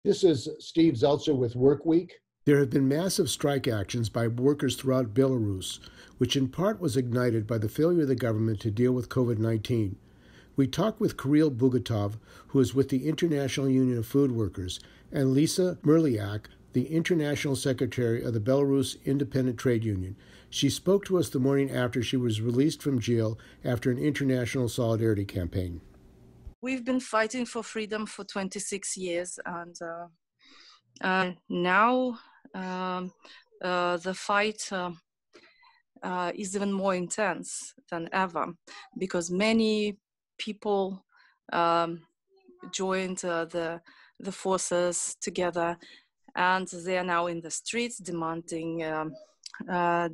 This is Steve Zeltzer with WorkWeek. There have been massive strike actions by workers throughout Belarus, which in part was ignited by the failure of the government to deal with COVID-19. We talked with Kirill Buketov, who is with the International Union of Food Workers, and Lizaveta Merliak, the International Secretary of the Belarus Independent Trade Union. She spoke to us the morning after she was released from jail after an international solidarity campaign. We've been fighting for freedom for 26 years, and now the fight is even more intense than ever, because many people joined the forces together, and they are now in the streets demanding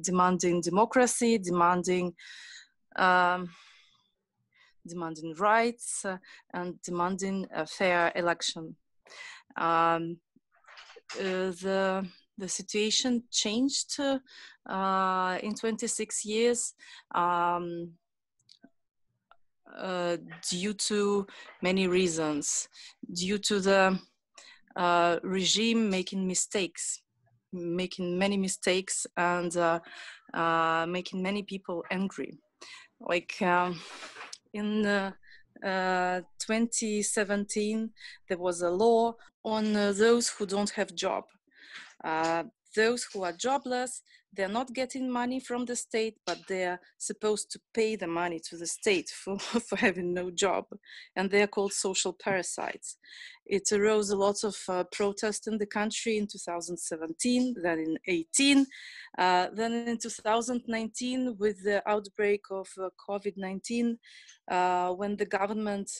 democracy, demanding rights, and demanding a fair election. The situation changed in 26 years due to many reasons, due to the regime making many mistakes, and making many people angry. Like in 2017, there was a law on those who don't have job. Those who are jobless, they're not getting money from the state, but they're supposed to pay the money to the state for having no job. And they're called social parasites. It arose a lot of protest in the country in 2017, then in 2018, then in 2019 with the outbreak of COVID-19, when the government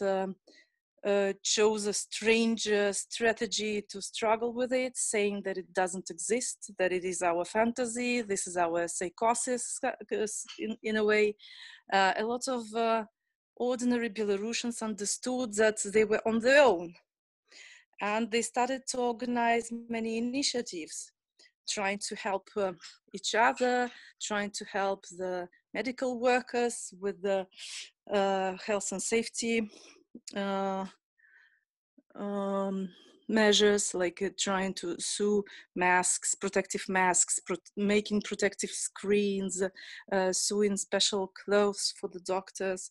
chose a strange strategy to struggle with it, saying that it doesn't exist, that it is our fantasy, this is our psychosis in a way. A lot of ordinary Belarusians understood that they were on their own, and they started to organize many initiatives, trying to help each other, trying to help the medical workers with the health and safety measures, like trying to sew masks, protective masks, making protective screens, sewing special clothes for the doctors,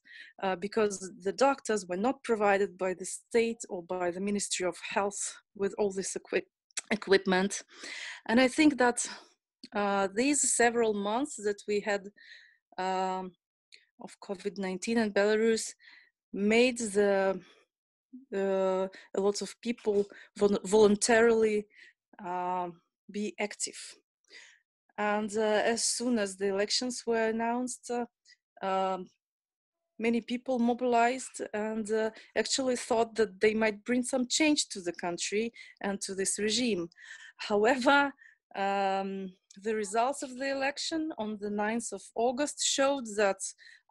because the doctors were not provided by the state or by the Ministry of Health with all this equipment. And I think that these several months that we had of COVID-19 in Belarus made a lot of people voluntarily be active. And as soon as the elections were announced, many people mobilized and actually thought that they might bring some change to the country and to this regime. However, the results of the election on the 9th of August showed that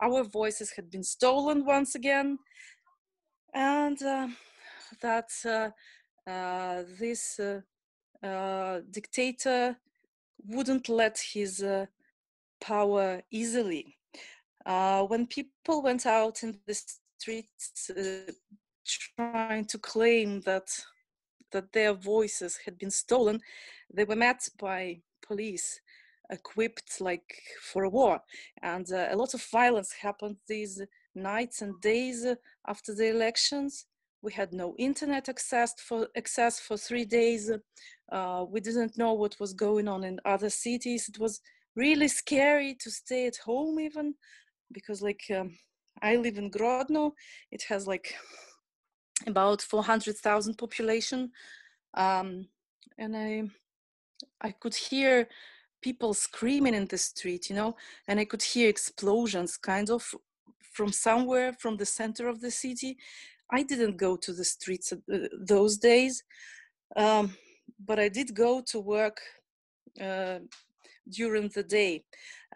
our voices had been stolen once again, and that this dictator wouldn't let his power easily. When people went out in the streets trying to claim that their voices had been stolen, they were met by police equipped like for a war, and a lot of violence happened these nights and days after the elections. We had no internet access for 3 days. We didn't know what was going on in other cities. It was really scary to stay at home, even because I live in Grodno. It has like about 400,000 population, and I could hear people screaming in the street, and I could hear explosions kind of from somewhere from the center of the city. I didn't go to the streets those days, but I did go to work during the day.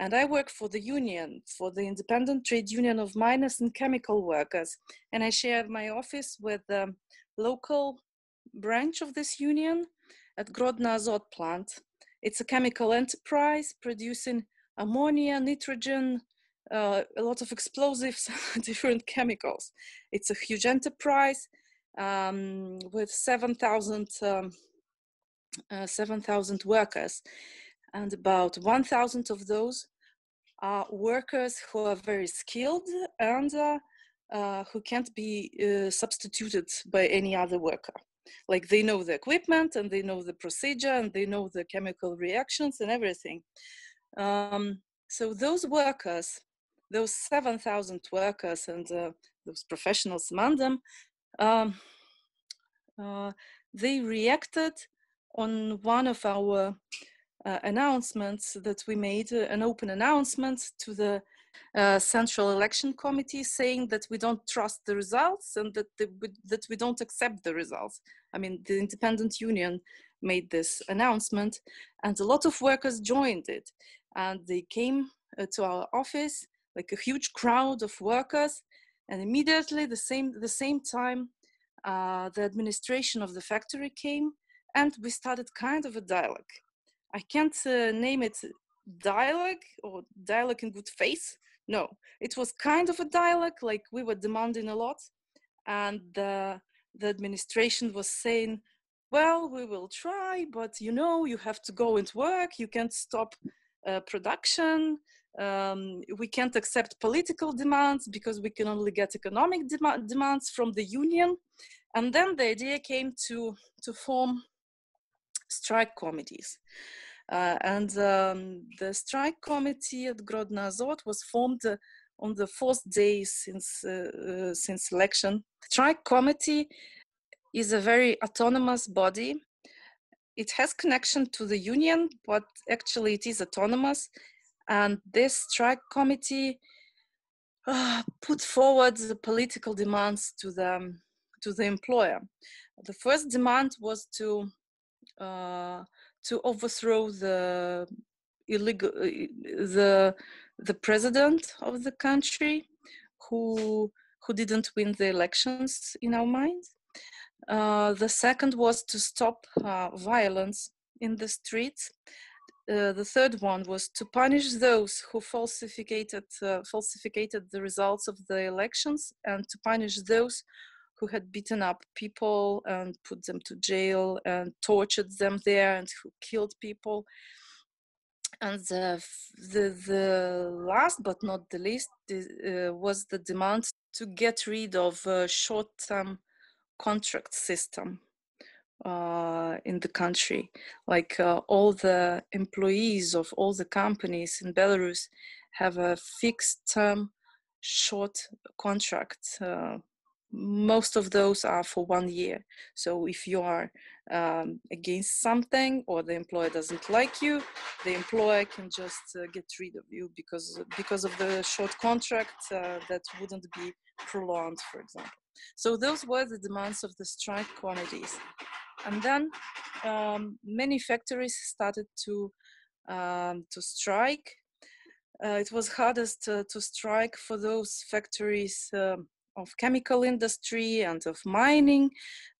And I work for the union, for the Independent Trade Union of Miners and Chemical Workers. And I share my office with the local branch of this union at Grodno Azot plant. It's a chemical enterprise producing ammonia, nitrogen, a lot of explosives, different chemicals. It's a huge enterprise. with 7,000 workers, and about 1,000 of those are workers who are very skilled and who can't be substituted by any other worker. Like, they know the equipment and they know the procedure and they know the chemical reactions and everything. So those workers, those 7,000 workers and those professionals among them, they reacted on one of our announcements that we made, an open announcement to the Central Election Committee, saying that we don't trust the results and that we don't accept the results. I mean, the Independent Union made this announcement, and a lot of workers joined it, and they came to our office, like a huge crowd of workers, and immediately the same time the administration of the factory came, and we started kind of a dialogue. I can't name it dialogue or dialogue in good faith. No, it was kind of a dialogue, like we were demanding a lot, and the administration was saying, well, we will try, but you have to go and work, you can't stop production, we can't accept political demands because we can only get economic demands from the union. And then the idea came to form strike committees. And the strike committee at Grodno Azot was formed on the fourth day since election. Strike committee is a very autonomous body. It has connection to the union, but actually it is autonomous. And this strike committee put forward the political demands to the employer. The first demand was to overthrow the president of the country, who didn't win the elections in our mind. The second was to stop violence in the streets. The third one was to punish those who falsificated the results of the elections, and to punish those who had beaten up people and put them to jail and tortured them there and who killed people. And the last but not the least was the demand to get rid of a short-term contract system in the country. Like all the employees of all the companies in Belarus have a fixed term short contract. Most of those are for 1 year. So if you are against something, or the employer doesn't like you, the employer can just get rid of you because of the short contract that wouldn't be prolonged, for example. So those were the demands of the strike committees. And then many factories started to strike. It was hardest to strike for those factories of chemical industry and of mining,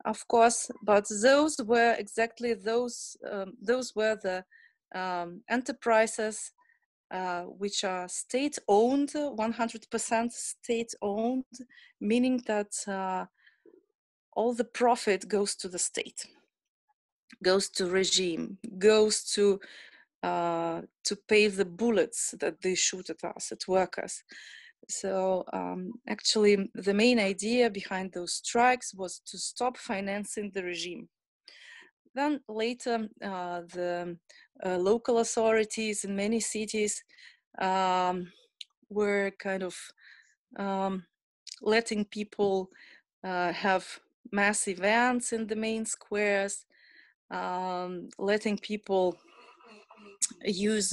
of course, but those were exactly those were the enterprises which are state-owned, 100% state-owned, meaning that all the profit goes to the state, goes to regime, goes to pay the bullets that they shoot at us, at workers. So actually, the main idea behind those strikes was to stop financing the regime. Then later, the local authorities in many cities were kind of letting people have mass events in the main squares, letting people use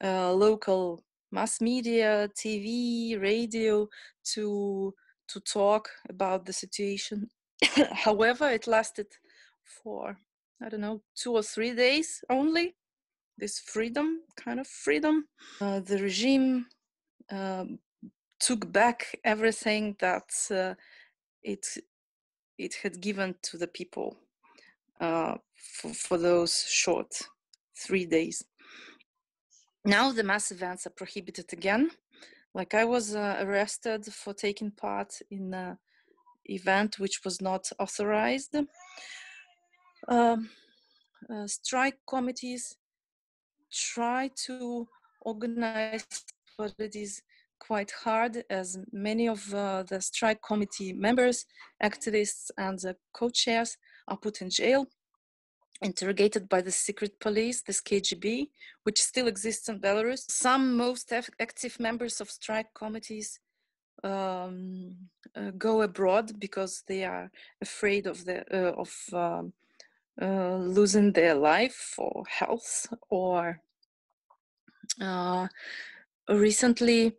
local mass media, TV, radio to talk about the situation. However, it lasted for, I don't know, 2 or 3 days only, this freedom, kind of freedom. The regime took back everything that it had given to the people for those short 3 days. Now the mass events are prohibited again. Like, I was arrested for taking part in event which was not authorized. Strike committees try to organize, but it is quite hard, as many of the strike committee members, activists, and the co-chairs are put in jail, interrogated by the secret police, this KGB, which still exists in Belarus. Some most active members of strike committees go abroad because they are afraid of losing their life or health. Or recently,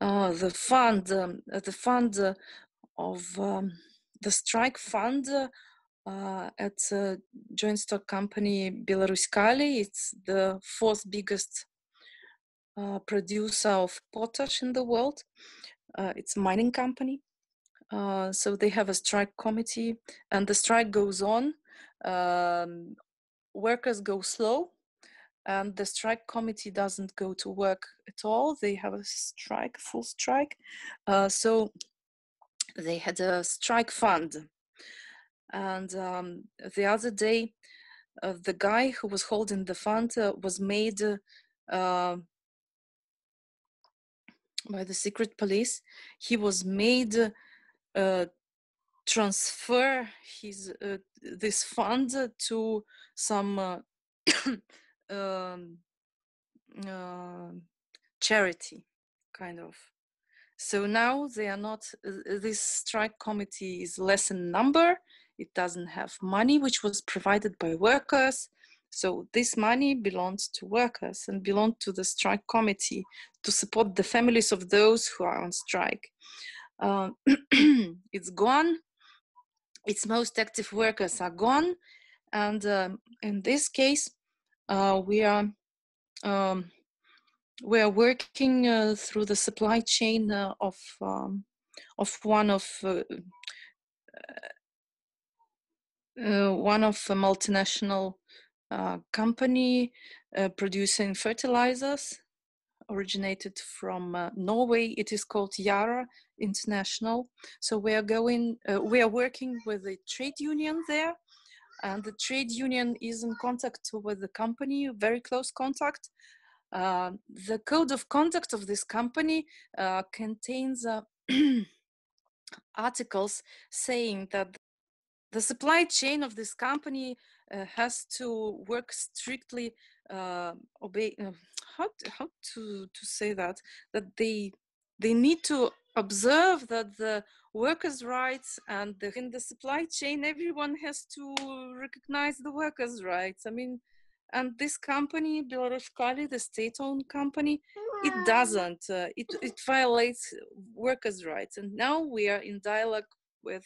the fund of the strike fund at joint stock company Belarus. It's the fourth biggest producer of potash in the world. It's a mining company. So they have a strike committee, and the strike goes on. Workers go slow, and the strike committee doesn't go to work at all. They have a strike, full strike. So they had a strike fund. And the other day, the guy who was holding the fund was made by the secret police. He was made transfer his this fund to some charity, kind of. So now they are not, this strike committee is less in number. It doesn't have money, which was provided by workers. So this money belonged to workers and belonged to the strike committee to support the families of those who are on strike. It's gone. Its most active workers are gone. And in this case, we are working through the supply chain of one of a multinational company producing fertilizers, originated from Norway. It is called Yara International. So we are working with a trade union there, and the trade union is in contact with the company, very close contact. The code of conduct of this company contains articles saying that the supply chain of this company has to work strictly, obey. How to say that they need to observe that the workers' rights, and in the supply chain, everyone has to recognize the workers' rights. I mean, and this company, Belarus, the state-owned company, it doesn't. It violates workers' rights. And now we are in dialogue with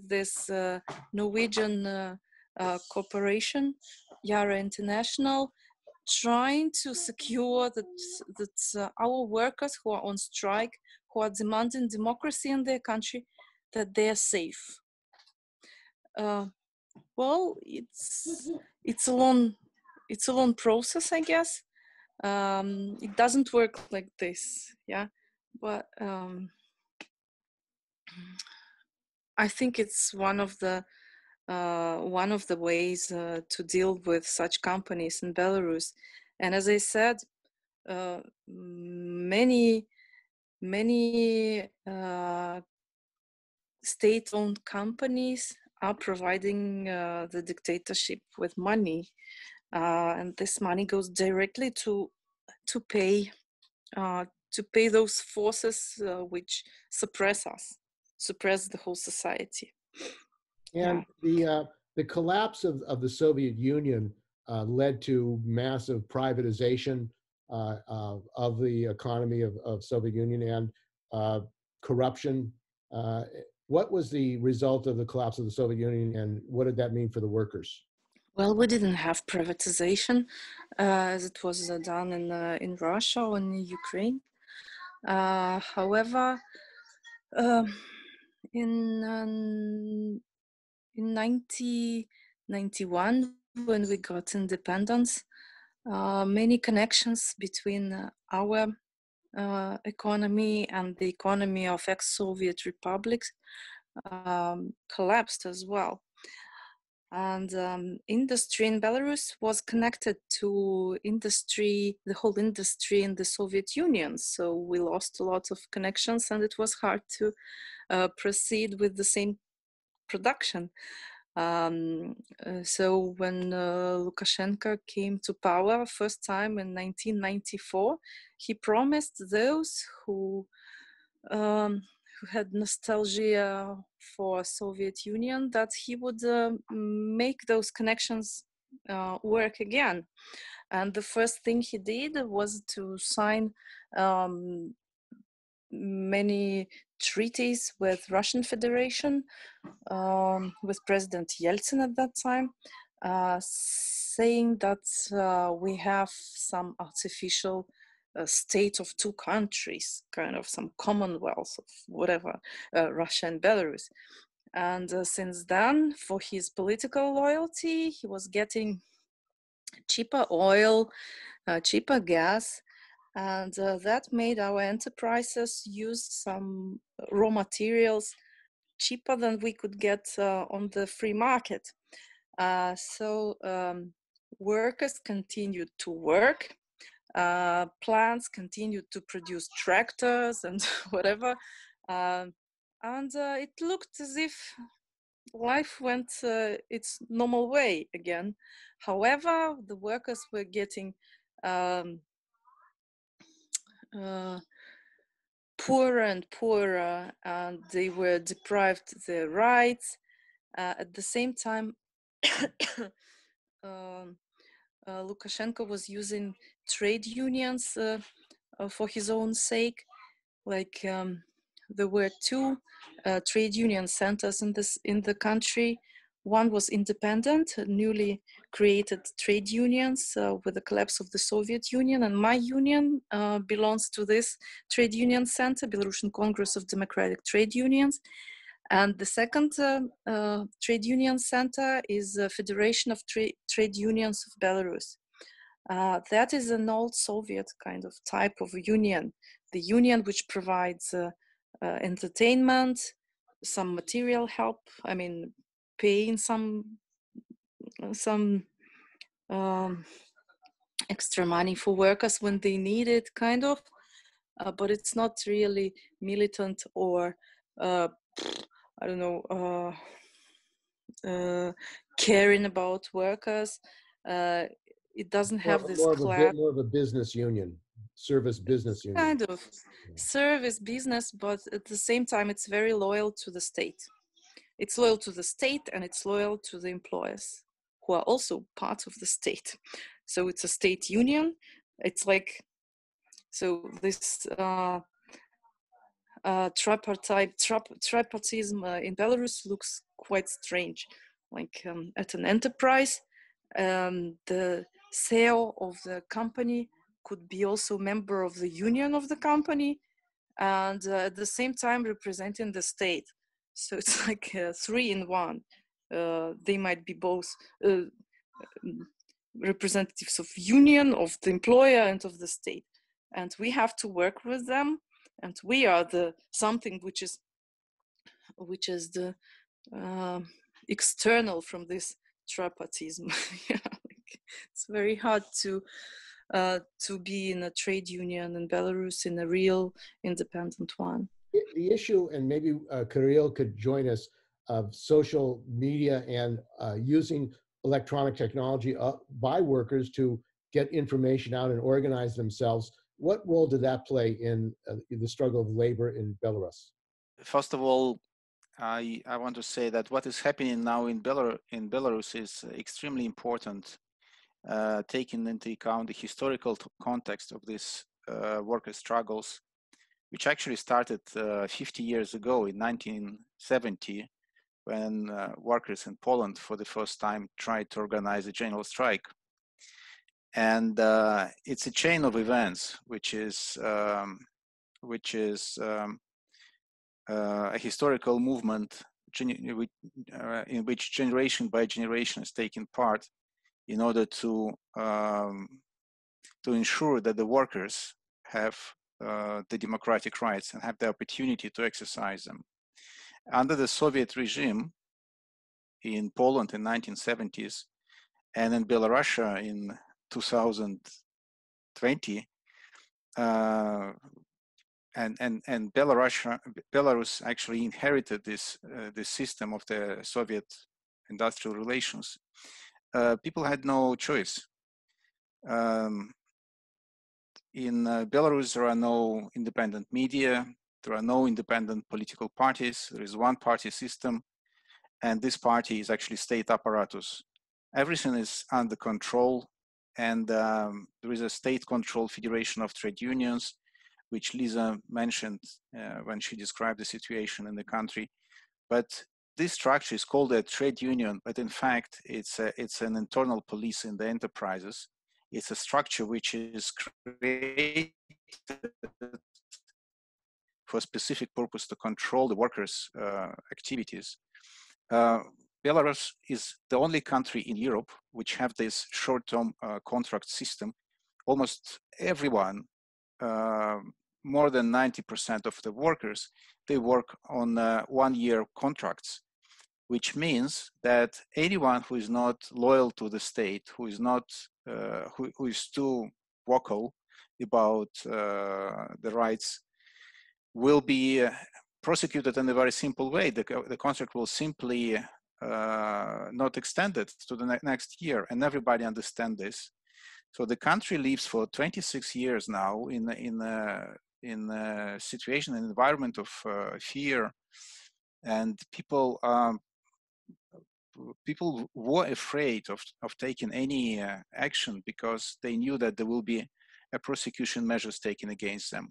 this Norwegian corporation, Yara International, trying to secure that our workers who are on strike, who are demanding democracy in their country, that they are safe. Well, it's a long process, I guess. It doesn't work like this, yeah. But I think it's one of the ways to deal with such companies in Belarus. And as I said, many state-owned companies are providing the dictatorship with money, and this money goes directly to pay those forces which suppress us, suppress the whole society. And the collapse of the Soviet Union led to massive privatization of the economy of Soviet Union and corruption. What was the result of the collapse of the Soviet Union, and what did that mean for the workers? Well, we didn't have privatization as it was done in Russia or in Ukraine. However, in 1991, when we got independence, many connections between our economy and the economy of ex-Soviet republics collapsed as well. And industry in Belarus was connected to industry, the whole industry in the Soviet Union. So we lost a lot of connections, and it was hard to proceed with the same production. So when Lukashenko came to power first time in 1994, he promised those who had nostalgia for Soviet Union that he would make those connections work again. And the first thing he did was to sign many treaties with Russian Federation, with President Yeltsin at that time, saying that we have some artificial state of two countries, kind of some commonwealth of whatever, Russia and Belarus. And since then, for his political loyalty, he was getting cheaper oil, cheaper gas, and that made our enterprises use some raw materials cheaper than we could get on the free market. So workers continued to work, plants continued to produce tractors and whatever, and it looked as if life went its normal way again. However, the workers were getting poorer and poorer, and they were deprived their rights. At the same time, Lukashenko was using trade unions for his own sake. Like there were two trade union centers in the country. One was independent, newly created trade unions with the collapse of the Soviet Union, and my union belongs to this trade union center, Belarusian Congress of Democratic Trade Unions. And the second trade union center is the Federation of Trade Unions of Belarus. That is an old Soviet kind of type of union, the union which provides entertainment, some material help, I mean, paying some extra money for workers when they need it, kind of, but it's not really militant or I don't know, caring about workers. It doesn't have this class. More of a business union, service business union. Kind of service business, but at the same time, it's very loyal to the state. It's loyal to the state, and it's loyal to the employers, who are also part of the state. So it's a state union. It's like, so this tripartism in Belarus looks quite strange. Like at an enterprise, the CEO of the company could be also member of the union of the company, and at the same time representing the state. So it's like 3 in 1. They might be both representatives of union, of the employer, and of the state. And we have to work with them, and we are the something which is the external from this tripartism. Yeah, like, it's very hard to be in a trade union in Belarus, in a real independent one. The issue, and maybe Kirill could join us, of social media and using electronic technology by workers to get information out and organize themselves. What role did that play in the struggle of labor in Belarus? First of all, I want to say that what is happening now in Belarus is extremely important, taking into account the historical context of these worker struggles, which actually started 50 years ago in 1970, when workers in Poland for the first time tried to organize a general strike. And it's a chain of events, which is a historical movement in which generation by generation is taking part in order to ensure that the workers have the democratic rights and have the opportunity to exercise them. under the Soviet regime in Poland in 1970s and in Belarus in 2020, and Belarus actually inherited this system of the Soviet industrial relations. People had no choice. In Belarus, there are no independent media, there are no independent political parties, there is one party system, and this party is actually state apparatus. Everything is under control, and there is a state-controlled federation of trade unions, which Lisa mentioned when she described the situation in the country. But this structure is called a trade union, but in fact, it's an internal police in the enterprises. It's a structure which is created for a specific purpose to control the workers' activities. Belarus is the only country in Europe which have this short-term contract system. Almost everyone, more than 90% of the workers, they work on one-year contracts, which means that anyone who is not loyal to the state, who is not, who is too vocal about the rights, will be prosecuted in a very simple way. The contract will simply not extended to the next year, and everybody understands this. So the country lives for 26 years now in a situation, an environment of fear, and people were afraid of taking any action because they knew that there will be a prosecution measures taken against them.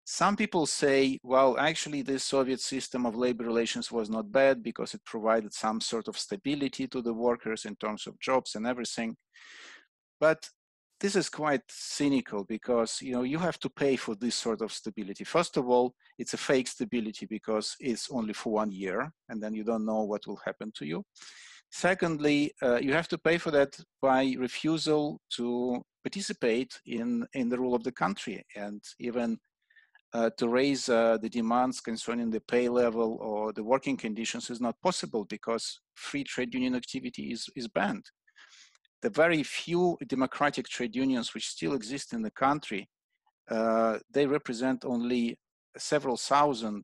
Some people say, well, actually this Soviet system of labor relations was not bad because it provided some sort of stability to the workers in terms of jobs and everything. But this is quite cynical because, you know, you have to pay for this sort of stability. First of all, it's a fake stability because it's only for 1 year and then you don't know what will happen to you. Secondly, you have to pay for that by refusal to participate in the rule of the country, and even to raise the demands concerning the pay level or the working conditions is not possible because free trade union activity is banned. The very few democratic trade unions which still exist in the country, they represent only several thousand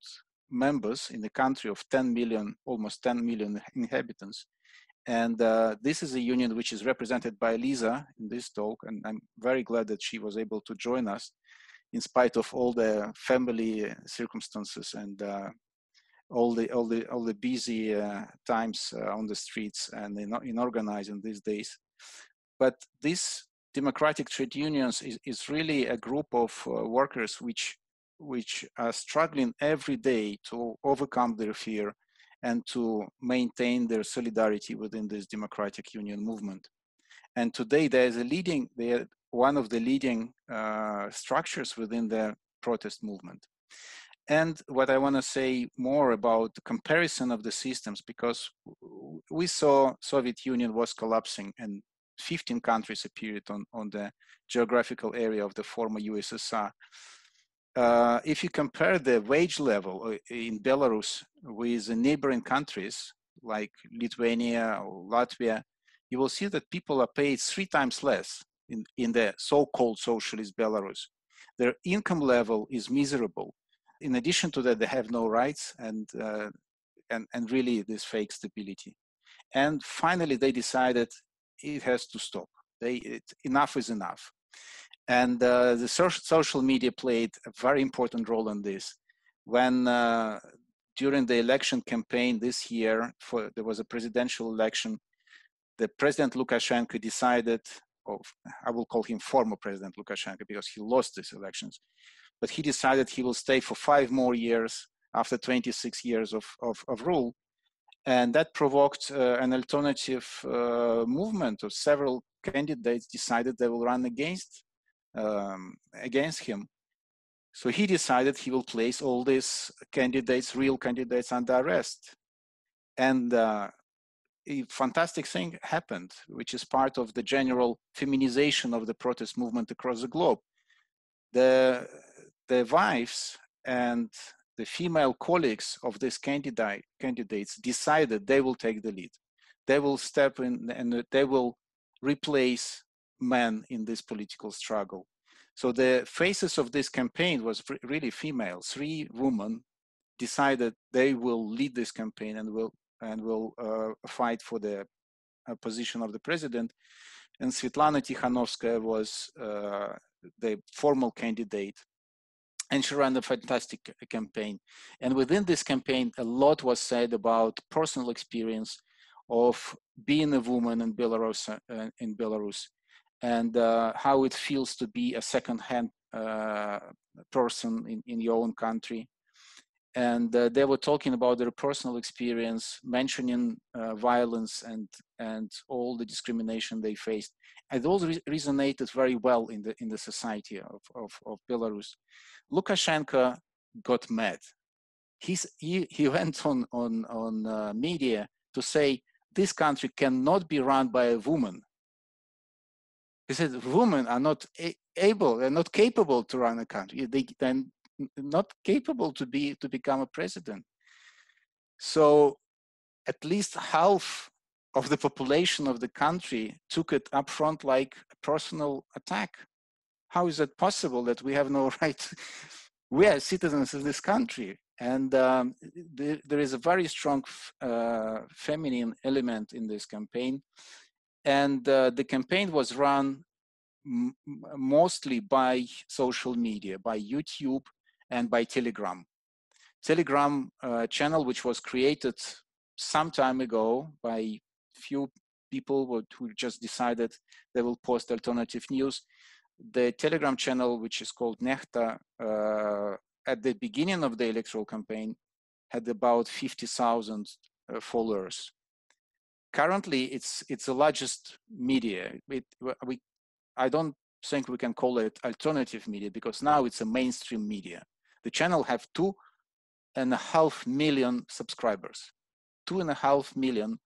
members in the country of 10 million, almost 10 million inhabitants. And this is a union which is represented by Lisa in this talk, and I'm very glad that she was able to join us in spite of all the family circumstances and all the busy times on the streets and in organizing these days. But these democratic trade unions is really a group of workers which are struggling every day to overcome their fear and to maintain their solidarity within this democratic union movement. And today they are one of the leading structures within the protest movement. And what I want to say more about the comparison of the systems, because we saw Soviet Union was collapsing and 15 countries appeared on the geographical area of the former USSR. If you compare the wage level in Belarus with the neighboring countries like Lithuania or Latvia, you will see that people are paid 3 times less in the so-called socialist Belarus. Their income level is miserable. In addition to that, they have no rights and really this fake stability. And finally, they decided it has to stop. Enough is enough. And the social media played a very important role in this. When during the election campaign this year, there was a presidential election, the President Lukashenko decided, I will call him former President Lukashenko because he lost these elections, but he decided he will stay for 5 more years after 26 years of rule. And that provoked an alternative movement of several candidates decided they will run against him. So he decided he will place all these candidates, real candidates, under arrest. And a fantastic thing happened, which is part of the general feminization of the protest movement across the globe. The wives and the female colleagues of these candidates decided they will take the lead. They will step in and they will replace men in this political struggle. So the faces of this campaign was really female. 3 women decided they will lead this campaign and will fight for the position of the president. And Svetlana Tikhanovskaya was the formal candidate, and she ran a fantastic campaign. And within this campaign, a lot was said about personal experience of being a woman in Belarus, and how it feels to be a second-hand person in your own country. And they were talking about their personal experience, mentioning violence and all the discrimination they faced. And those resonated very well in the society of Belarus. Lukashenko got mad. He went on media to say this country cannot be run by a woman. He said women are not able, they're not capable to run a country. They're not capable to become a president. So at least half of the population of the country took it up front like a personal attack. How is it possible that we have no right? We are citizens of this country. And there is a very strong feminine element in this campaign. And the campaign was run mostly by social media, by YouTube and by Telegram. Telegram channel, which was created some time ago by few people who just decided they will post alternative news. The Telegram channel, which is called Nechta, at the beginning of the electoral campaign, had about 50,000 followers. Currently, it's the largest media. I don't think we can call it alternative media because now it's a mainstream media. The channel have 2.5 million subscribers, 2.5 million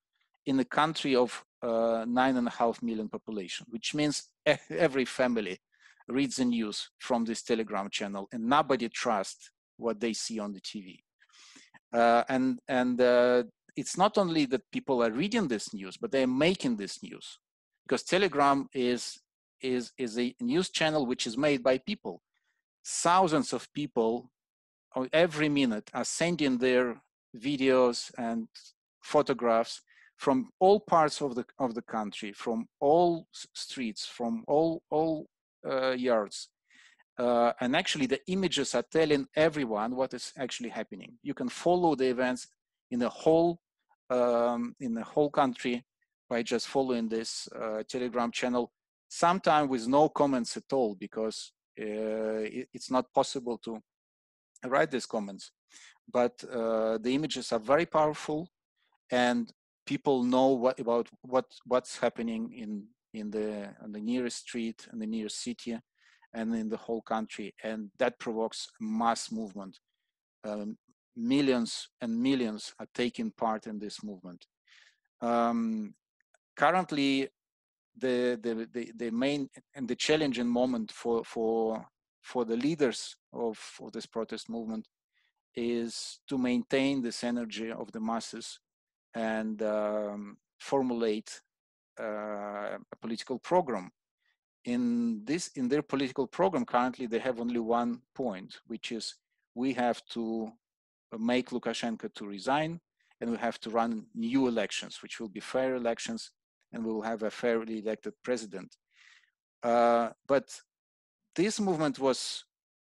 in a country of 9.5 million population, which means every family reads the news from this Telegram channel and nobody trusts what they see on the TV. It's not only that people are reading this news, but they're making this news, because Telegram is a news channel which is made by people. Thousands of people every minute are sending their videos and photographs from all parts of the country, from all streets, from all yards. And actually the images are telling everyone what is actually happening. You can follow the events in the whole country by just following this Telegram channel, sometimes with no comments at all, because it's not possible to write these comments. But the images are very powerful, and people know what's happening on the nearest street, in the nearest city, and in the whole country, and that provokes mass movement. Millions and millions are taking part in this movement. Currently, the main and the challenging moment for the leaders of this protest movement is to maintain this energy of the masses and formulate a political program. In their political program, currently they have only one point, which is we have to make Lukashenko to resign, and we have to run new elections, which will be fair elections, and we will have a fairly elected president. But this movement was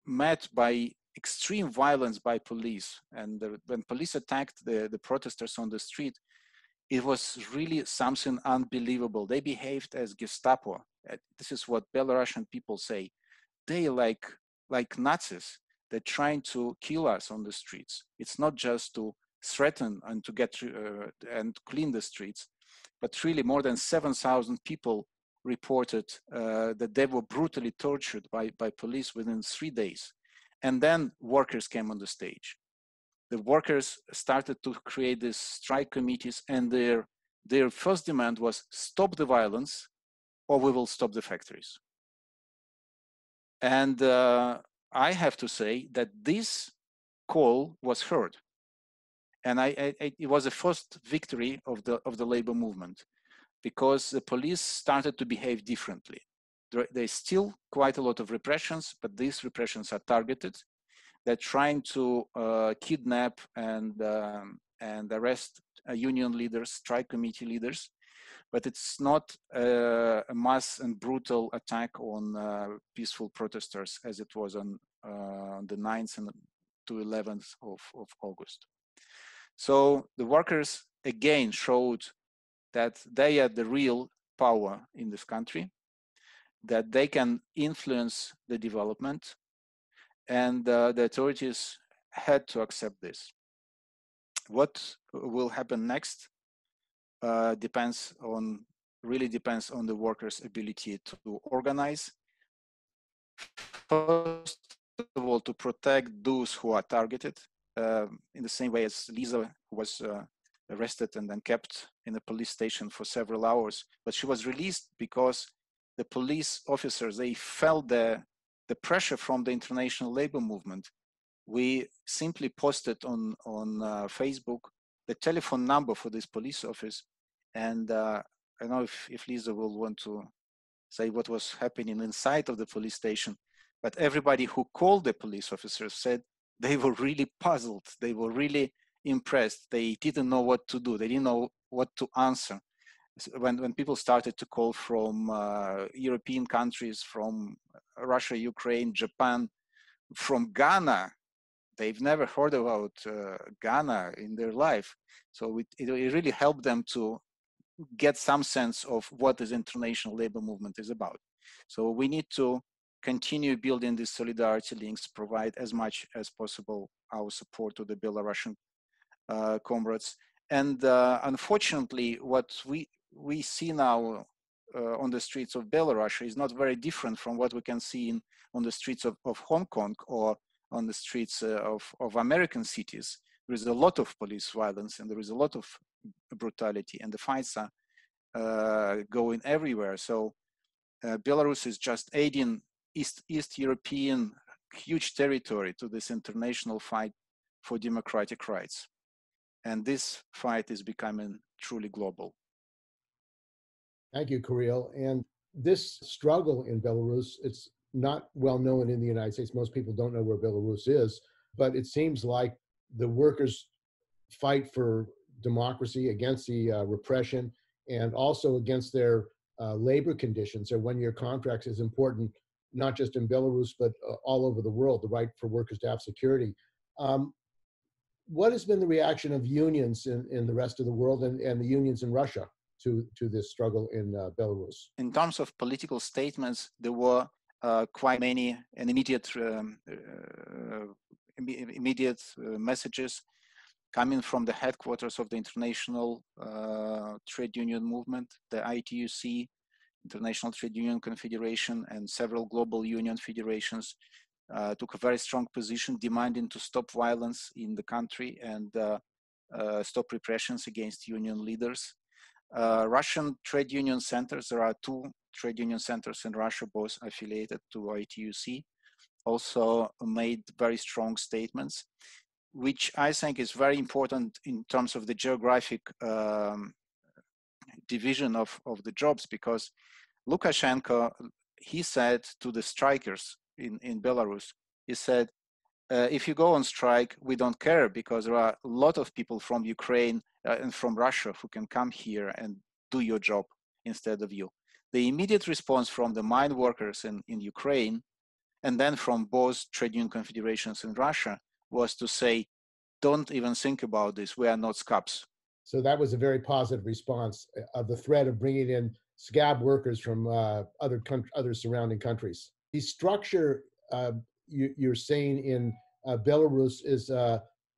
met by extreme violence by police, and when police attacked the protesters on the street, it was really something unbelievable. They behaved as Gestapo. This is what Belarusian people say. They like Nazis. They're trying to kill us on the streets. It's not just to threaten and to get and clean the streets, but really more than 7,000 people reported that they were brutally tortured by police within 3 days. And then workers came on the stage. The workers started to create these strike committees, and their first demand was stop the violence or we will stop the factories. And I have to say that this call was heard. And it was the first victory of the labor movement, because the police started to behave differently. There's still quite a lot of repressions, but these repressions are targeted. They're trying to kidnap and arrest union leaders, strike committee leaders, but it's not a mass and brutal attack on peaceful protesters as it was on the 9th and to 11th of August. So the workers again showed that they are the real power in this country, that they can influence the development, and the authorities had to accept this. What will happen next really depends on the workers' ability to organize. First of all, to protect those who are targeted, in the same way as Lisa, who was arrested and then kept in a police station for several hours, but she was released because the police officers, they felt the pressure from the international labor movement. We simply posted on Facebook the telephone number for this police office, and I don't know if Lisa will want to say what was happening inside of the police station, but everybody who called the police officers said they were really puzzled, they were really impressed, they didn't know what to do, they didn't know what to answer. When people started to call from European countries, from Russia, Ukraine, Japan, from Ghana, they've never heard about Ghana in their life. So it really helped them to get some sense of what this international labor movement is about. So we need to continue building these solidarity links, provide as much as possible our support to the Belarusian comrades. And unfortunately, what we see now on the streets of Belarus is not very different from what we can see on the streets of Hong Kong or on the streets of American cities. There is a lot of police violence and there is a lot of brutality, and the fights are going everywhere. So Belarus is just adding East European huge territory to this international fight for democratic rights. And this fight is becoming truly global. Thank you, Kirill. And this struggle in Belarus, it's not well known in the United States. Most people don't know where Belarus is, but it seems like the workers fight for democracy against the repression and also against their labor conditions. Their one-year contracts is important, not just in Belarus, but all over the world, the right for workers to have security. What has been the reaction of unions in the rest of the world and the unions in Russia to this struggle in Belarus? In terms of political statements, there were quite many and immediate messages coming from the headquarters of the International Trade Union Movement, the ITUC, International Trade Union Confederation, and several global union federations took a very strong position demanding to stop violence in the country and stop repressions against union leaders. Russian trade union centers, there are 2 trade union centers in Russia, both affiliated to ITUC, also made very strong statements, which I think is very important in terms of the geographic division of the jobs, because Lukashenko, he said to the strikers in Belarus, he said, if you go on strike, we don't care, because there are a lot of people from Ukraine and from Russia who can come here and do your job instead of you. The immediate response from the mine workers in Ukraine, and then from both trade union confederations in Russia, was to say, don't even think about this, we are not scabs. So that was a very positive response of the threat of bringing in scab workers from other surrounding countries. The structure you're saying in Belarus is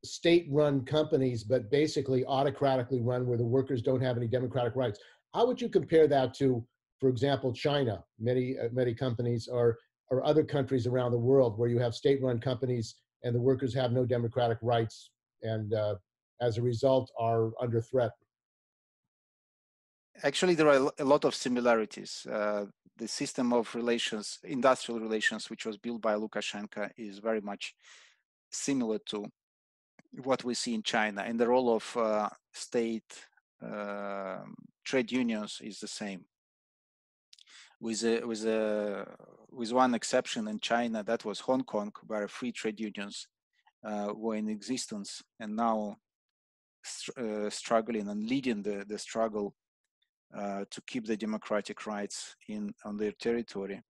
state-run companies, but basically autocratically run, where the workers don't have any democratic rights. How would you compare that to, for example, China? Many companies or other countries around the world where you have state-run companies and the workers have no democratic rights, and as a result are under threat. Actually, there are a lot of similarities. The system of relations, industrial relations, which was built by Lukashenko, is very much similar to what we see in China, and the role of state trade unions is the same, with one exception in China, that was Hong Kong, where free trade unions were in existence, and now struggling and leading the struggle to keep the democratic rights on their territory.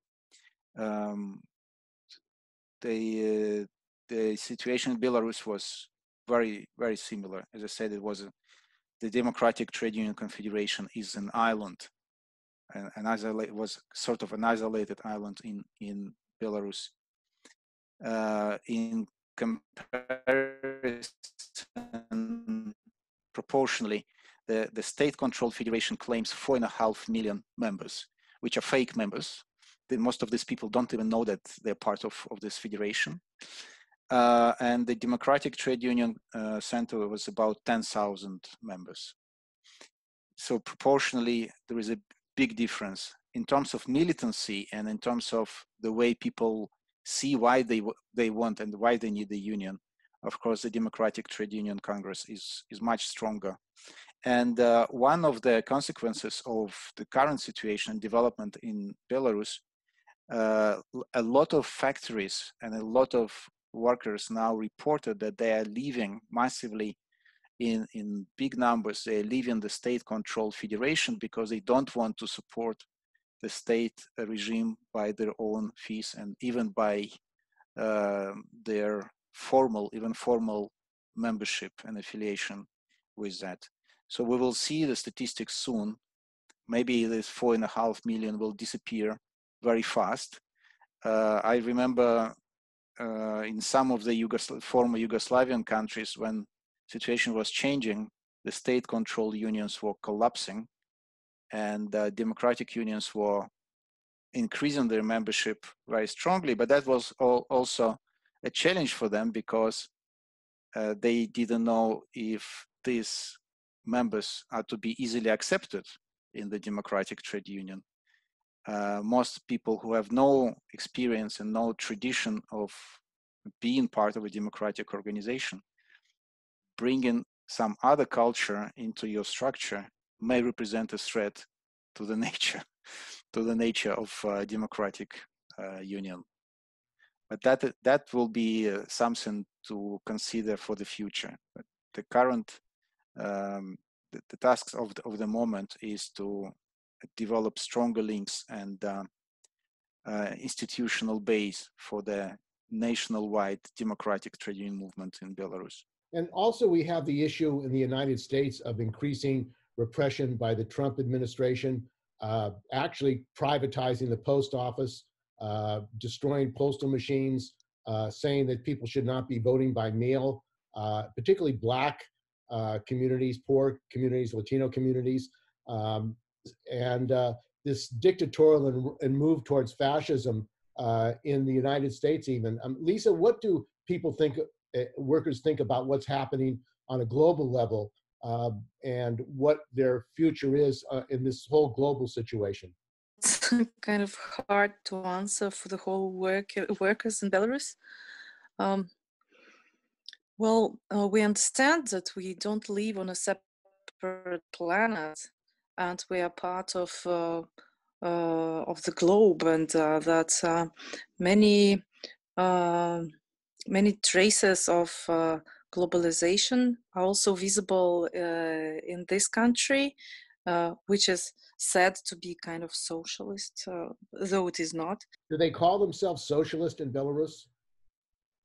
The situation in Belarus was very, very similar. As I said, it was the Democratic Trade Union Confederation is an island, it was sort of an isolated island in Belarus. In comparison, proportionally, the state-controlled federation claims 4.5 million members, which are fake members. Most of these people don't even know that they're part of this federation. And the Democratic Trade Union Center was about 10,000 members. So proportionally, there is a big difference in terms of militancy and in terms of the way people see why they want and why they need the union. Of course, the Democratic Trade Union Congress is much stronger. And one of the consequences of the current situation and development in Belarus, a lot of factories and a lot of workers now reported that they are leaving massively in big numbers. They are leaving the state-controlled federation because they don't want to support the state regime by their own fees and even by their formal membership and affiliation with that. So we will see the statistics soon. Maybe this 4.5 million will disappear very fast. I remember in some of the former Yugoslavian countries, when situation was changing, the state-controlled unions were collapsing, and democratic unions were increasing their membership very strongly. But that was also a challenge for them, because they didn't know if these members are to be easily accepted in the democratic trade union. Most people who have no experience and no tradition of being part of a democratic organization, bringing some other culture into your structure may represent a threat to the nature of democratic union. But that will be something to consider for the future. But the current the tasks of the moment is to develop stronger links and institutional base for the nationwide democratic trade union movement in Belarus. And also we have the issue in the United States of increasing repression by the Trump administration, actually privatizing the post office, destroying postal machines, saying that people should not be voting by mail, particularly Black communities, poor communities, Latino communities, and this dictatorial and move towards fascism in the United States even. Lisa, what do people think, workers think about what's happening on a global level and what their future is in this whole global situation? It's kind of hard to answer for the whole workers in Belarus. We understand that we don't live on a separate planet, and we are part of the globe, and that many traces of globalization are also visible in this country, which is said to be kind of socialist, though it is not. Do they call themselves socialist in Belarus?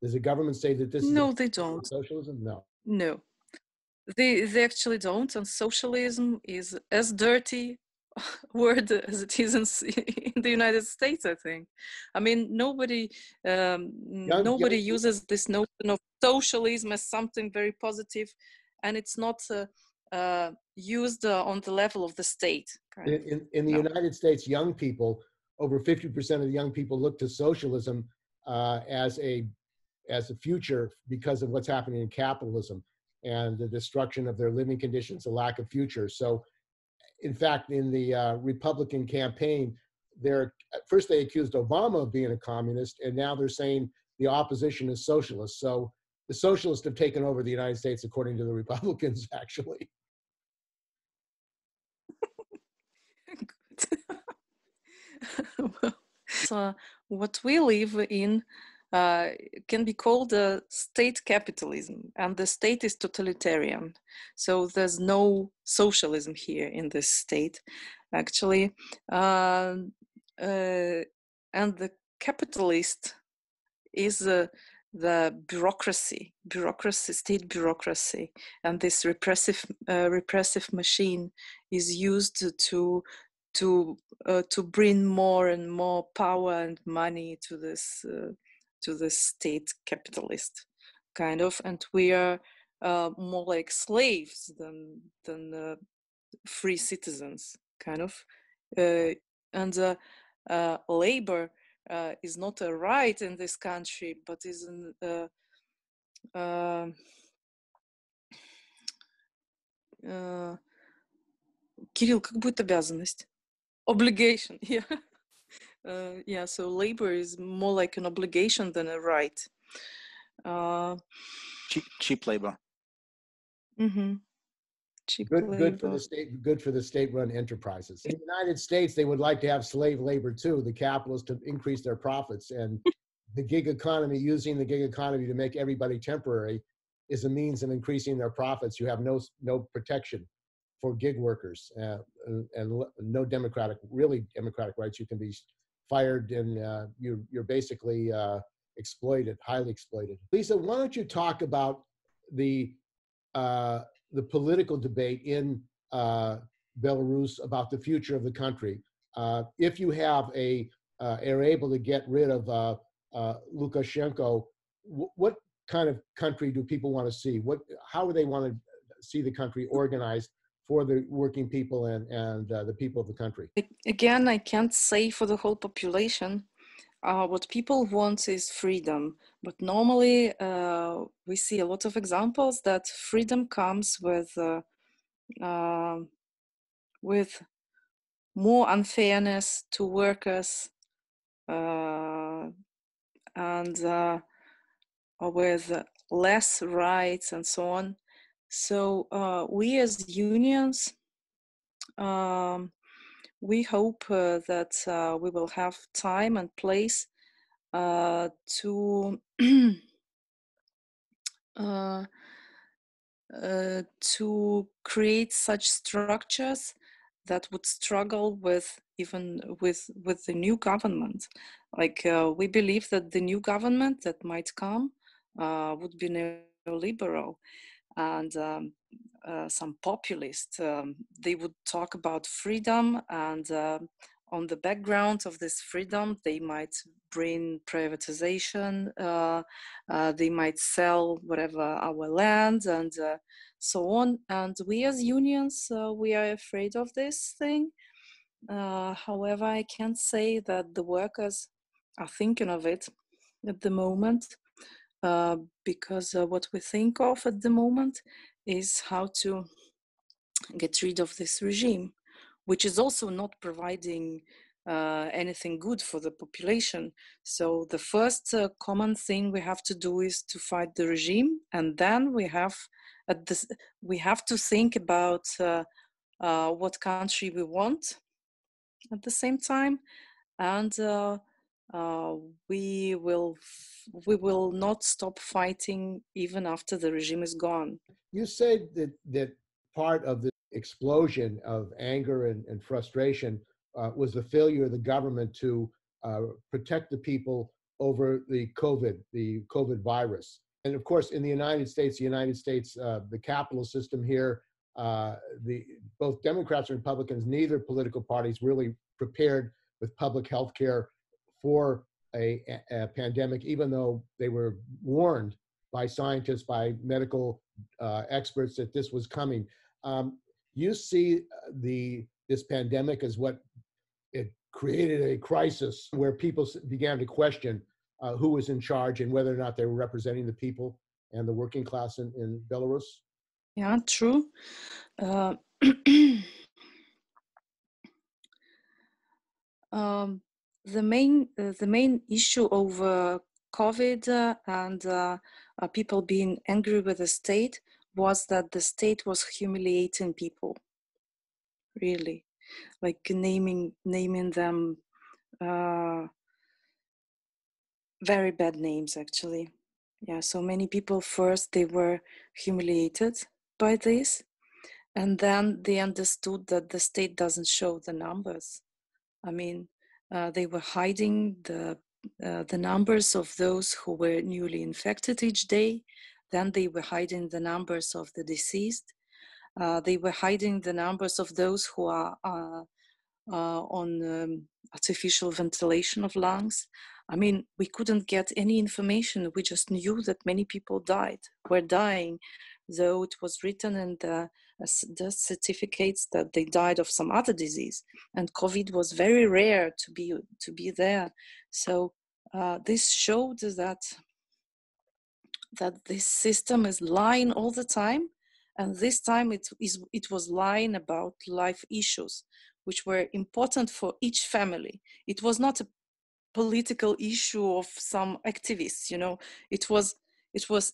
Does the government say that this No, is they don't. Socialism? No. No, they actually don't. And socialism is as dirty word as it is in the United States, I think. I mean, nobody uses this notion of socialism as something very positive, and it's not used on the level of the state. In the United States, young people, over 50% of the young people look to socialism as a future because of what's happening in capitalism and the destruction of their living conditions, the lack of future. So, in fact, in the Republican campaign, first they accused Obama of being a communist, and now they're saying the opposition is socialist. So the socialists have taken over the United States, according to the Republicans, actually. Well, so what we live in can be called state capitalism, and the state is totalitarian. So there's no socialism here in this state, actually. And the capitalist is the bureaucracy, state bureaucracy, and this repressive machine is used to bring more and more power and money to this state capitalist kind of, and we are more like slaves than free citizens kind of, and labor is not a right in this country, but is an Кирилл, как будет обязанность? Obligation, yeah. Yeah, so labor is more like an obligation than a right. Cheap labor. Mm-hmm. Cheap good for the state. Good for the state-run enterprises. In the United States, they would like to have slave labor too. The capitalists to increase their profits, and the gig economy, using the gig economy to make everybody temporary, is a means of increasing their profits. You have no protection for gig workers, and no really democratic rights. You can be fired, and you're basically exploited, highly exploited. Lisa, why don't you talk about the political debate in Belarus about the future of the country? If you have are able to get rid of Lukashenko, what kind of country do people want to see? How do they want to see the country organized for the working people and the people of the country? Again, I can't say for the whole population. What people want is freedom, but normally we see a lot of examples that freedom comes with more unfairness to workers, and with less rights and so on. So we as unions, we hope that we will have time and place to to create such structures that would struggle with the new government. Like we believe that the new government that might come would be neoliberal, and some populists. They would talk about freedom, and on the background of this freedom, they might bring privatization. They might sell whatever our land and so on. And we as unions, we are afraid of this thing. However, I can't say that the workers are thinking of it at the moment, because what we think of at the moment is how to get rid of this regime, which is also not providing anything good for the population. So the first common thing we have to do is to fight the regime, and then we have to think about what country we want at the same time, and we will not stop fighting even after the regime is gone. You said that part of the explosion of anger and frustration was the failure of the government to protect the people over the COVID virus. And of course, in the United States, the capitalist system here, both Democrats and Republicans, neither political parties really prepared with public health care for a pandemic, even though they were warned by scientists, by medical experts that this was coming. You see this pandemic as what it created, a crisis where people began to question who was in charge and whether or not they were representing the people and the working class in Belarus? Yeah, true. The main issue over COVID and people being angry with the state was that the state was humiliating people, really, like naming them very bad names, actually. Yeah, so many people first, they were humiliated by this, and then they understood that the state doesn't show the numbers. I mean, they were hiding the numbers of those who were newly infected each day. Then they were hiding the numbers of the deceased. They were hiding the numbers of those who are on artificial ventilation of lungs. I mean, we couldn't get any information. We just knew that many people were dying, though it was written in the death certificates that they died of some other disease. And COVID was very rare to be there. So this showed that this system is lying all the time. And this time it was lying about life issues, which were important for each family. It was not a political issue of some activists, you know. It was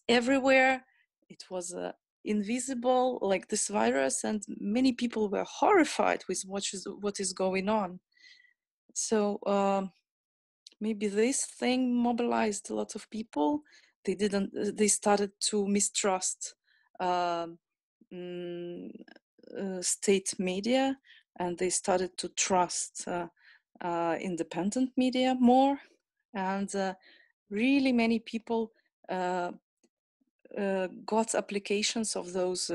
everywhere. It was invisible, like this virus, and many people were horrified with what is going on. So maybe this thing mobilized a lot of people. They started to mistrust state media, and they started to trust independent media more. And really many people got applications of those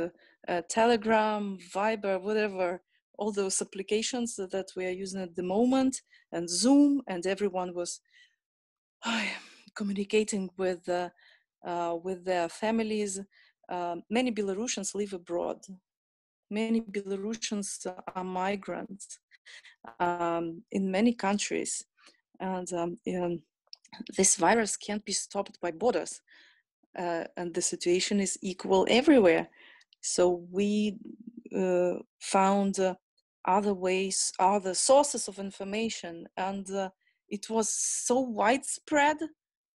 Telegram, Viber, whatever, all those applications that we are using at the moment, and Zoom, and everyone was communicating with their families. Many Belarusians live abroad. Many Belarusians are migrants in many countries, and this virus can't be stopped by borders, and the situation is equal everywhere. So we found other ways, other sources of information, and it was so widespread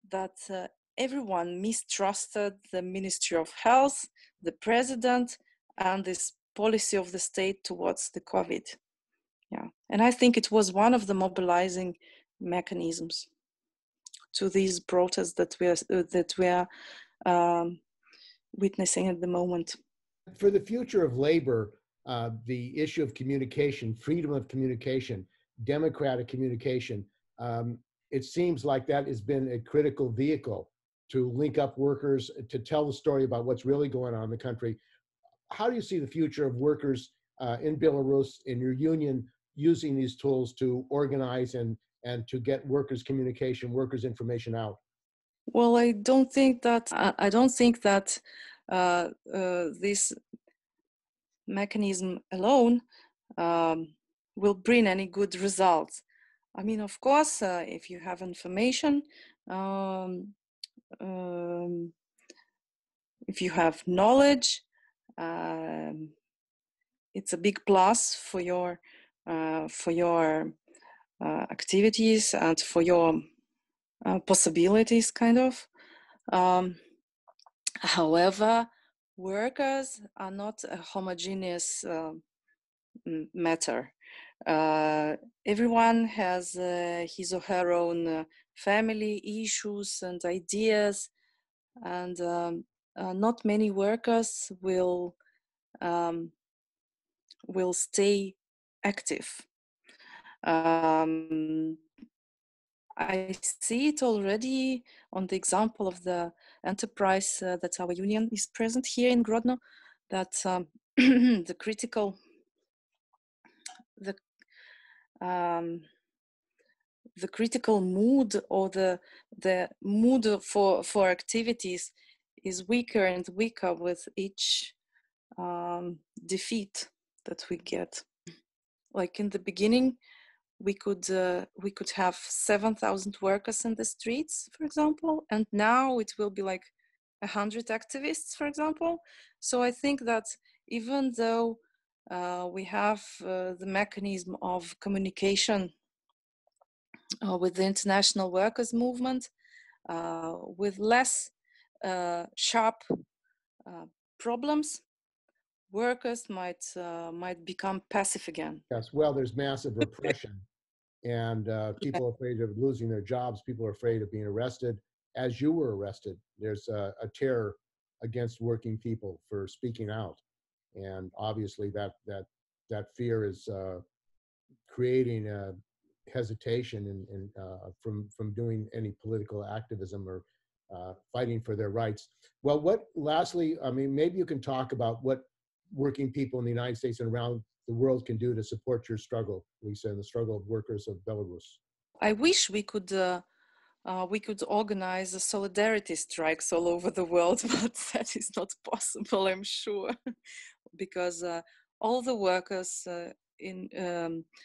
that everyone mistrusted the Ministry of Health, the president, and this policy of the state towards the COVID. Yeah, and I think it was one of the mobilizing mechanisms to these protests that we are witnessing at the moment. For the future of labor, the issue of communication, freedom of communication, democratic communication, it seems like that has been a critical vehicle to link up workers, to tell the story about what's really going on in the country. How do you see the future of workers in Belarus, in your union, using these tools to organize and to get workers' communication, workers' information out? Well, I don't think that this mechanism alone will bring any good results. I mean, of course, if you have information, if you have knowledge, it's a big plus for your activities and for your possibilities, kind of. However, workers are not a homogeneous matter. Everyone has his or her own family issues and ideas, and not many workers will stay active. I see it already on the example of the enterprise that our union is present here in Grodno, that the critical mood, or the mood for activities is weaker and weaker with each defeat that we get. Like in the beginning, we could have 7,000 workers in the streets, for example, and now it will be like 100 activists, for example. So I think that even though we have the mechanism of communication with the international workers movement, with less sharp problems, workers might become passive again. Yes, well, there's massive repression, and people are afraid of losing their jobs. People are afraid of being arrested. As you were arrested, there's a terror against working people for speaking out, and obviously that fear is creating a hesitation from doing any political activism or fighting for their rights. Well, lastly, I mean, maybe you can talk about what working people in the United States and around the world can do to support your struggle, Lisa, and the struggle of workers of Belarus. I wish we could organize solidarity strikes all over the world, but that is not possible, I'm sure, because all the workers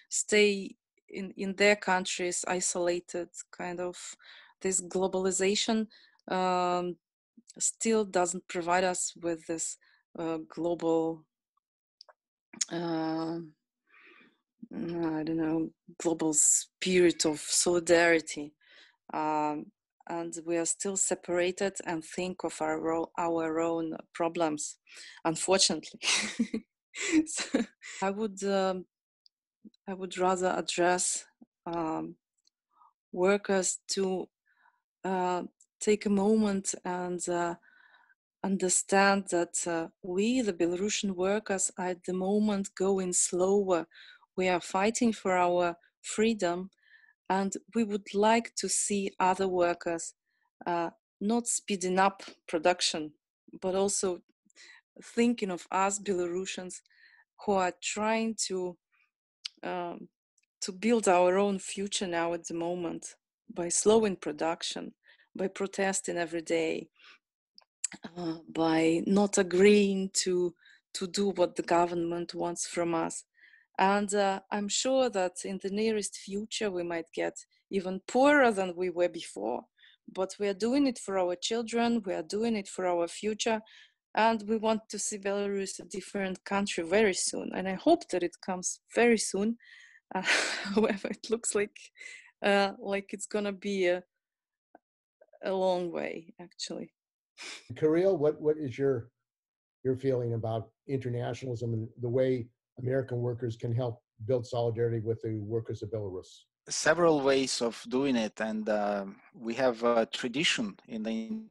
stay in their countries isolated. Kind of this globalization still doesn't provide us with this global I don't know, global spirit of solidarity, and we are still separated and think of our own problems, unfortunately. So I would rather address workers to take a moment and understand that we, the Belarusian workers, are at the moment going slower. We are fighting for our freedom, and we would like to see other workers not speeding up production, but also thinking of us Belarusians who are trying to build our own future now at the moment by slowing production, by protesting every day, by not agreeing to do what the government wants from us. And I'm sure that in the nearest future we might get even poorer than we were before, but we are doing it for our children, we are doing it for our future, and we want to see Belarus a different country very soon, and I hope that it comes very soon. However, it looks like it's gonna be a long way, actually. Kirill, what is your feeling about internationalism and the way American workers can help build solidarity with the workers of Belarus? Several ways of doing it, and we have a tradition in the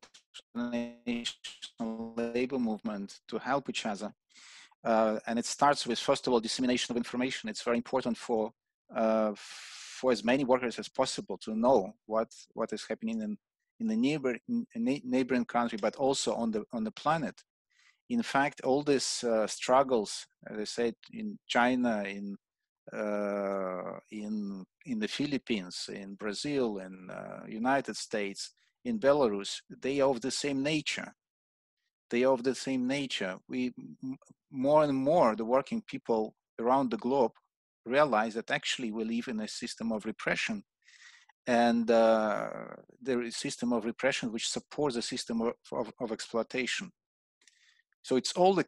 international labor movement to help each other. And it starts with, first of all, dissemination of information. It's very important for as many workers as possible to know what is happening in the neighboring country, but also on the planet. In fact, all these struggles, as I said, in China, in the Philippines, in Brazil, in United States, in Belarus, they are of the same nature. They are of the same nature. More and more, the working people around the globe realize that actually we live in a system of repression, and there is a system of repression which supports a system of exploitation. So it's all the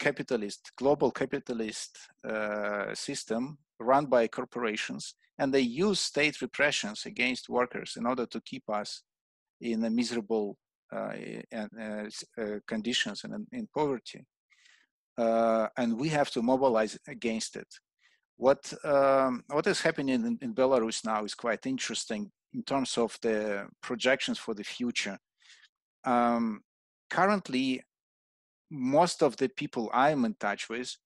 global capitalist system run by corporations, and they use state repressions against workers in order to keep us in a miserable conditions and in poverty. And we have to mobilize against it. What is happening in Belarus now is quite interesting in terms of the projections for the future. Currently, most of the people I'm in touch with,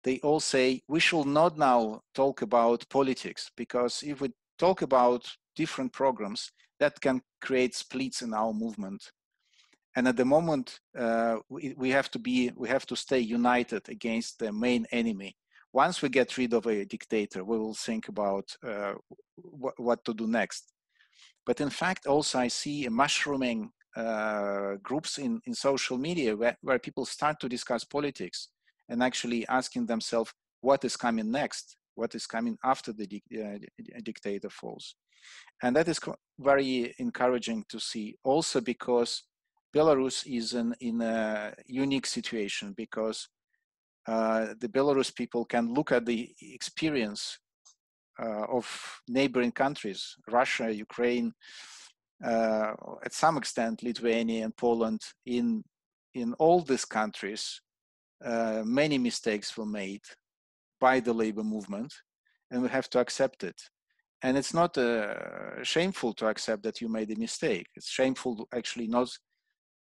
they all say we should not now talk about politics, because if we talk about different programs, that can create splits in our movement. And at the moment, we have to stay united against the main enemy. Once we get rid of a dictator, we will think about what to do next. But in fact, also I see a mushrooming groups in social media where people start to discuss politics and actually asking themselves what is coming next, what is coming after the dictator falls. And that is very encouraging to see, also because Belarus is in a unique situation, because the Belarus people can look at the experience of neighboring countries, Russia, Ukraine, at some extent, Lithuania and Poland, in all these countries, many mistakes were made by the labor movement, and we have to accept it. And it's not shameful to accept that you made a mistake. It's shameful actually not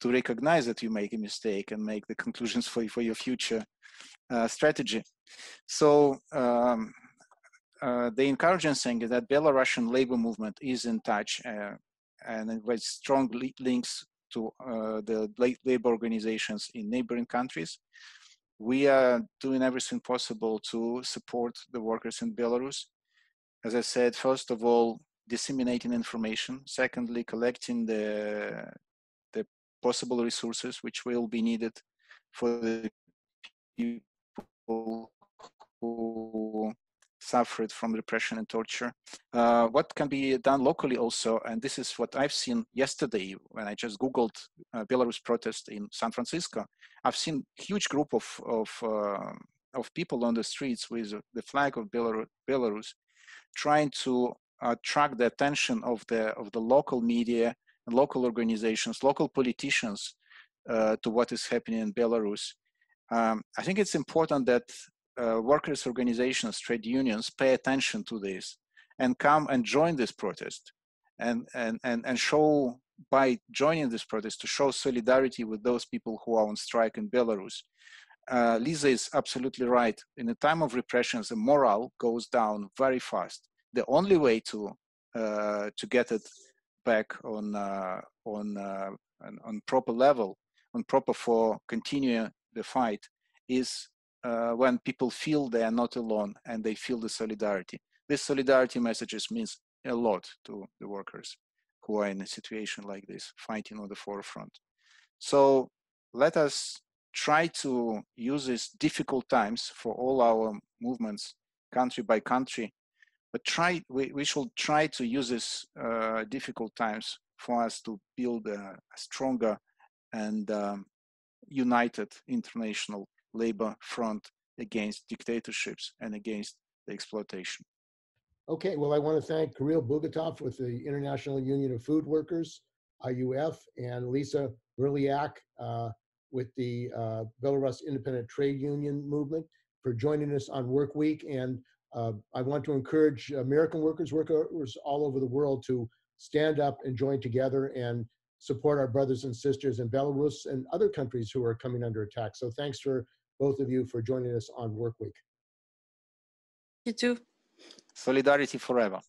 to recognize that you make a mistake and make the conclusions for your future strategy. So the encouraging thing is that Belarusian labor movement is in touch and with strong links to the labor organizations in neighboring countries. We are doing everything possible to support the workers in Belarus. As I said, first of all, disseminating information. Secondly, collecting the possible resources which will be needed for the people who suffered from repression and torture. What can be done locally also, and this is what I've seen yesterday when I just Googled Belarus protest in San Francisco. I've seen huge group of people on the streets with the flag of Belarus, trying to attract the attention of the local media and local organizations, local politicians to what is happening in Belarus. I think it's important that workers' organizations, trade unions pay attention to this and come and join this protest and show, by joining this protest, to show solidarity with those people who are on strike in Belarus. Lisa is absolutely right. In a time of repressions, the morale goes down very fast. The only way to get it back on proper level, on proper for continuing the fight, is when people feel they are not alone and they feel the solidarity. This solidarity messages means a lot to the workers who are in a situation like this, fighting on the forefront. So let us try to use these difficult times for all our movements, country by country, but we should try to use these difficult times for us to build a stronger and united international labor front against dictatorships and against the exploitation. Okay, well, I want to thank Kirill Buketov with the International Union of Food Workers, IUF, and Lizaveta Merliak with the Belarus Independent Trade Union Movement for joining us on WorkWeek. And I want to encourage American workers all over the world to stand up and join together and support our brothers and sisters in Belarus and other countries who are coming under attack. So thanks for both of you for joining us on WorkWeek. You too. Solidarity forever.